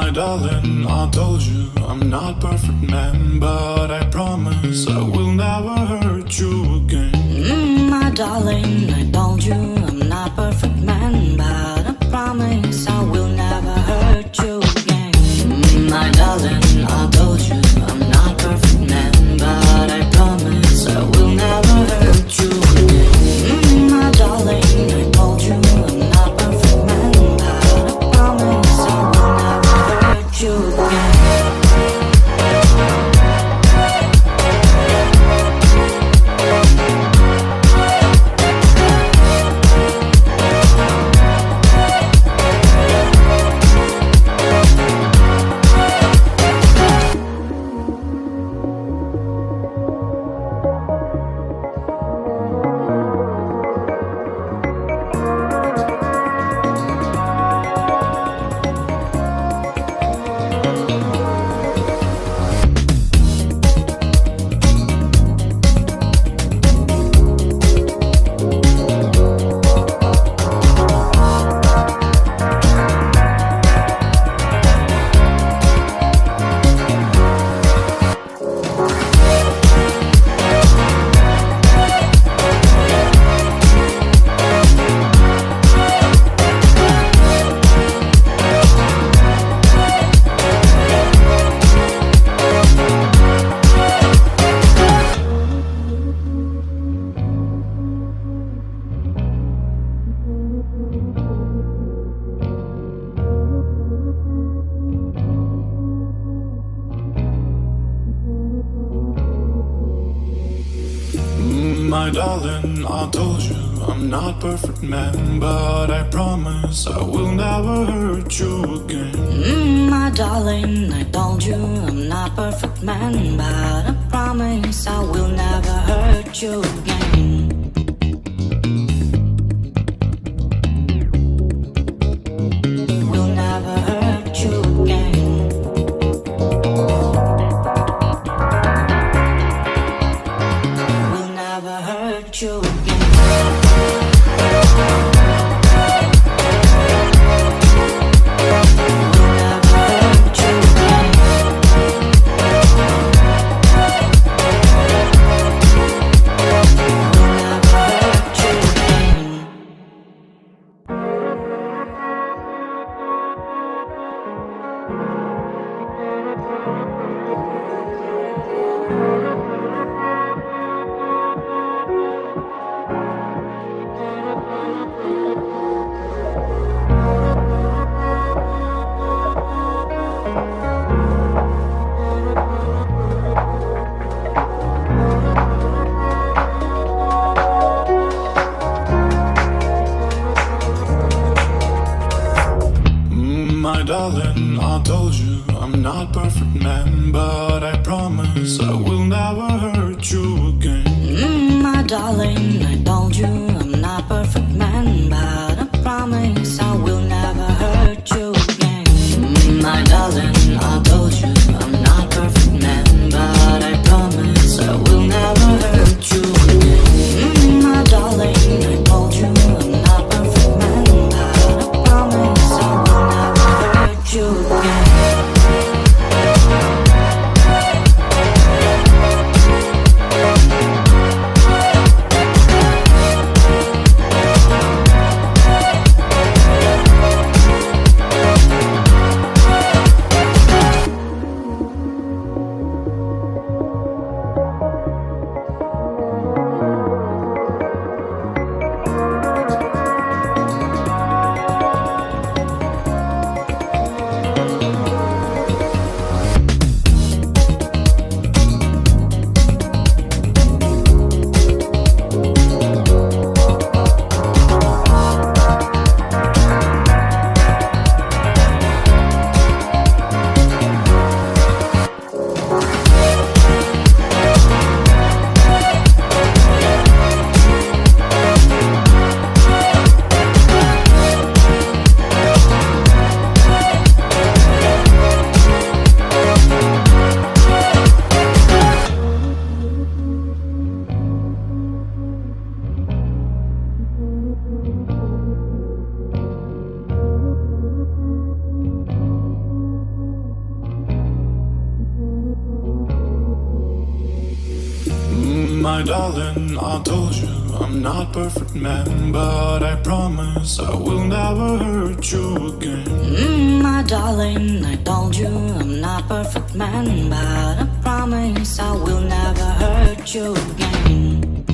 My darling, I told you I'm not perfect man, but I promise I will never hurt you again. My darling, I told you I'm not perfect man, but I promise I will never hurt you again. My darling, I told you I'm not perfect man, but I promise I will never hurt you again. My darling, I told you I'm not perfect man, but I promise I will never hurt you again. My darling, I told you I'm not perfect man, but I promise I will never hurt you again. My darling, I told you I'm not perfect man, but I promise I will never hurt you again. Will never hurt you again. Will never hurt you again. My darling, I told you I'm not perfect man, but I promise I will never hurt you again. My darling, I told you I'm not perfect man, but I promise I will never hurt you again. My darling, I told you I'm not perfect man, but I promise I will never hurt you again. My darling, I told you I'm not perfect man, but I promise I will never hurt you again. My darling, I told you I'm not perfect man, but I promise I will never hurt you again. My darling, I told you I'm not perfect man, but I promise I will never hurt you again.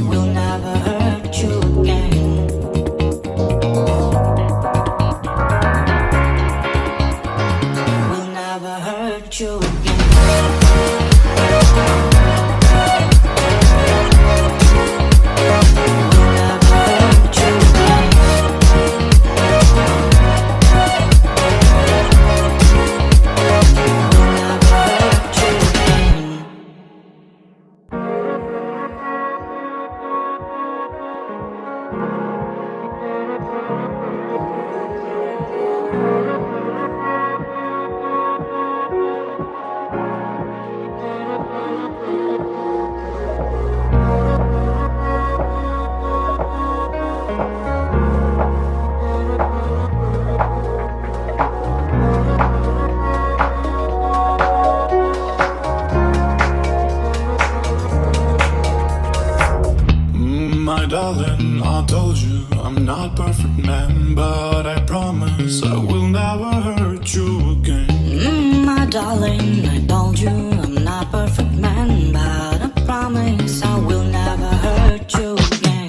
Will never hurt you again. Will never hurt you again. My darling, I told you I'm not perfect man, but I promise I will never hurt you again. My darling, I told you I'm not perfect man, but I promise I will never hurt you again.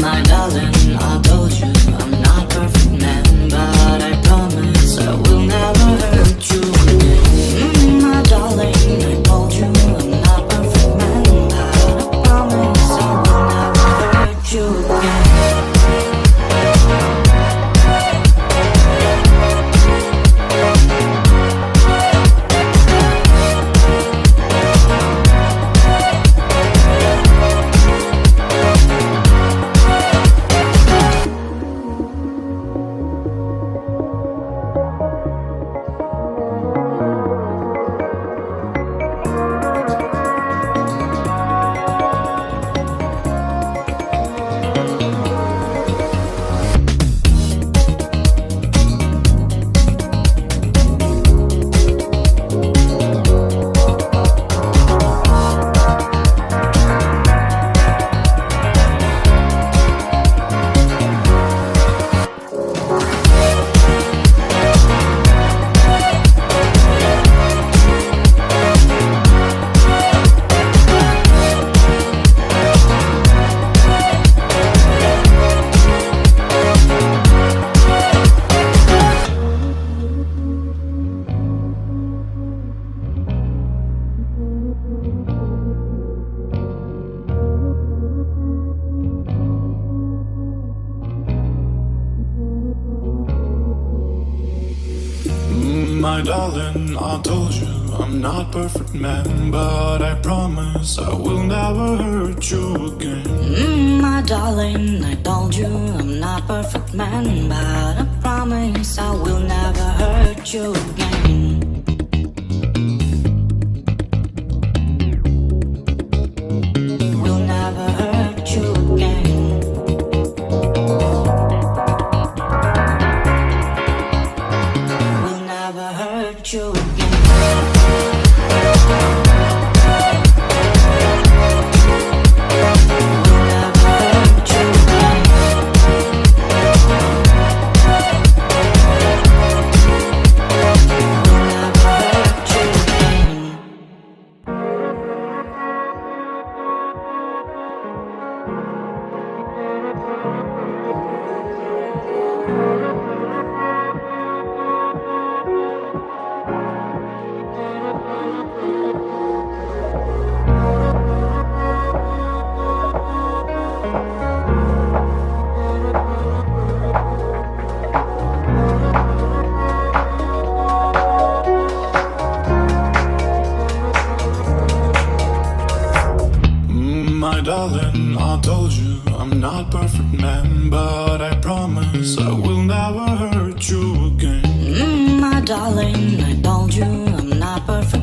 My darling, I told you I'm not perfect man, but I promise I will never hurt you again. My darling, I told you I'm not perfect man, but I promise I will never hurt you again. My darling, I told you I'm not perfect man, but I promise I will never hurt you again. My darling, I told you I'm not perfect man, but I promise I will never hurt you again. Will never hurt you again. Will never hurt you again. My darling, I told you I'm not perfect man, but I promise I will never hurt you again. My darling, I told you I'm not perfect